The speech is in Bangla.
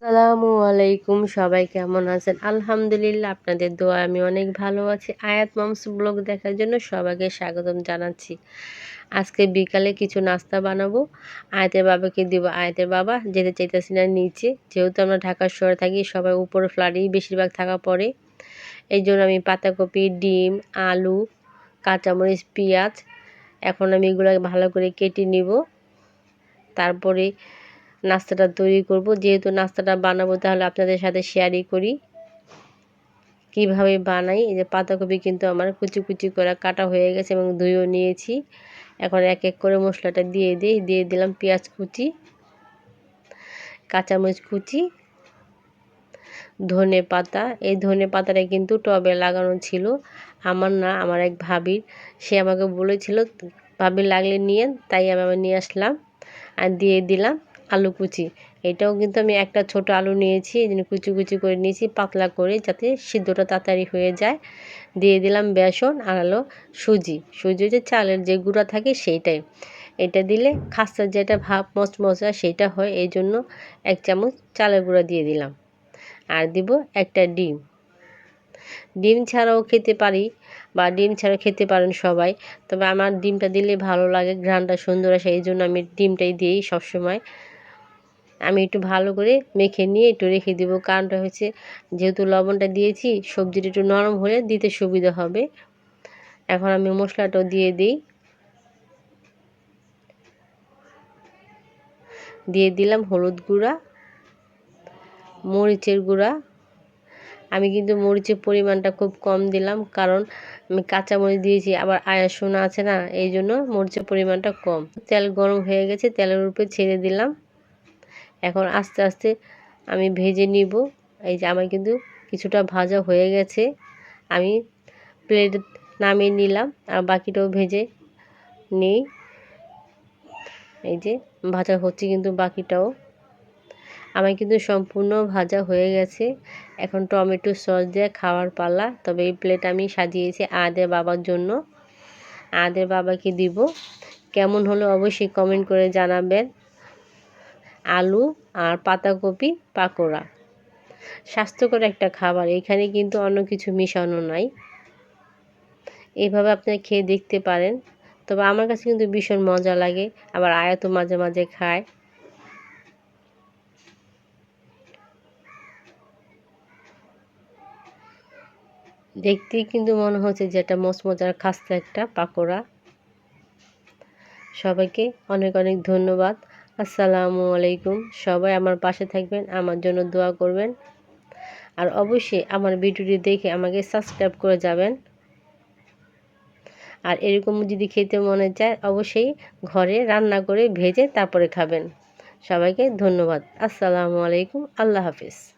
আসসালামু আলাইকুম, সবাই কেমন আছেন? আলহামদুলিল্লাহ, আপনাদের দোয়া আমি অনেক ভালো আছি। আয়াত মামস ব্লগ দেখার জন্য সবাইকে স্বাগতম জানাচ্ছি। আজকে বিকালে কিছু নাস্তা বানাবো, আয়াতের বাবাকে দিব। আয়াতের বাবা যেতে চাইতেছি না নিচে, যেহেতু আমরা ঢাকার শহরে থাকি, সবাই উপরে ফ্ল্যাটেই বেশিরভাগ থাকা পড়ে। এই জন্য আমি পাতাকপি, ডিম, আলু, কাঁচামরিচ, পেঁয়াজ, এখন আমি এগুলো ভালো করে কেটে নিব। তারপরে নাস্তাটা তৈরি করব। যেহেতু নাস্তাটা বানাবো, তাহলে আপনাদের সাথে শেয়ারই করি কিভাবে বানাই। এই যে পাতাকপি কিন্তু আমার কুচি কুচি করে কাটা হয়ে গেছে এবং ধুয়েও নিয়েছি। এখন এক এক করে মশলাটা দিয়ে দিলাম পেঁয়াজ কুচি, কাঁচামরিচ কুচি, ধনে পাতা। এই ধনে পাতাটা কিন্তু টবে লাগানো ছিল, আমার না, আমার এক ভাবির। সে আমাকে বলেছিল ভাবি লাগলে নিয়ে, তাই আমি আবার নিয়ে আসলাম। আর দিয়ে দিলাম আলু কুচি। এটাও কিন্তু আমি একটা ছোট আলু নিয়েছি, এই জন্য কুচি কুচি করে নিয়েছি পাতলা করে, যাতে সিদ্ধটা তাড়াতাড়ি হয়ে যায়। দিয়ে দিলাম বেসন আর হলো সুজি। সুজি যে চালের যে গুঁড়া থাকে সেইটাই। এটা দিলে খাস্তার যেটা ভাব মচমচা সেইটা হয়, এই জন্য 1 চামচ চালের গুঁড়া দিয়ে দিলাম। আর দিব একটা ডিম। ডিম ছাড়াও খেতে পারি, বা ডিম ছাড়াও খেতে পারেন সবাই, তবে আমার ডিমটা দিলে ভালো লাগে, ঘ্রাণটা সুন্দর আসে, এই জন্য আমি ডিমটাই দিই সবসময়। আমি একটু ভালো করে মেখে নিয়ে একটু রেখে দেবো, কারণটা হচ্ছে যেহেতু লবণটা দিয়েছি, সবজিটা একটু নরম হলে দিতে সুবিধা হবে। এখন আমি মশলাটাও দিয়ে দিই। দিয়ে দিলাম হলুদ গুঁড়া, মরিচের গুঁড়া। আমি কিন্তু মরিচের পরিমাণটা খুব কম দিলাম, কারণ আমি কাঁচামরিচ দিয়েছি, আবার আয়া সোনা আছে না, এই জন্য মরিচের পরিমাণটা কম। তেল গরম হয়ে গেছে, তেলের উপরে ছেড়ে দিলাম। এখন আস্তে আস্তে আমি ভেজে নিব। এই যে আমার কিন্তু কিছুটা ভাজা হয়ে গেছে, আমি প্লেটে নামিয়ে নিলাম, আর বাকিটাও ভেজে নিই। এই যে ভাজা হচ্ছে কিন্তু বাকিটাও আমার কিন্তু সম্পূর্ণ ভাজা হয়ে গেছে। এখন টমেটো সস দিয়ে খাওয়ার পালা। তবে এই প্লেট আমি সাজিয়েছি আয়াদের বাবার জন্য, আয়াদের বাবাকে দিব। কেমন হলো অবশ্যই কমেন্ট করে জানাবেন। আলু আর পাতাকপি পাকোড়া, স্বাস্থ্যকর একটা খাবার, এখানে কিন্তু অন্য কিছু মিশানো নাই। এইভাবে আপনারা খেয়ে দেখতে পারেন। তবে আমার কাছে কিন্তু ভীষণ মজা লাগে, আবার আয়াতও মাঝে মাঝে খায়। দেখতেই কিন্তু মনে হচ্ছে যে এটা মচমচার খাস্তা একটা পাকোড়া। সবাইকে অনেক অনেক ধন্যবাদ। আসসালামু আলাইকুম। সবাই আমার পাশে থাকবেন, আমার জন্য দোয়া করবেন, আর অবশ্যই আমার ভিডিওটি দেখে আমাকে সাবস্ক্রাইব করে যাবেন। আর এরকম যদি খেতে মনে চায়, অবশ্যই ঘরে রান্না করে ভেজে তারপরে খাবেন। সবাইকে ধন্যবাদ। আসসালামু আলাইকুম। আল্লাহ হাফিজ।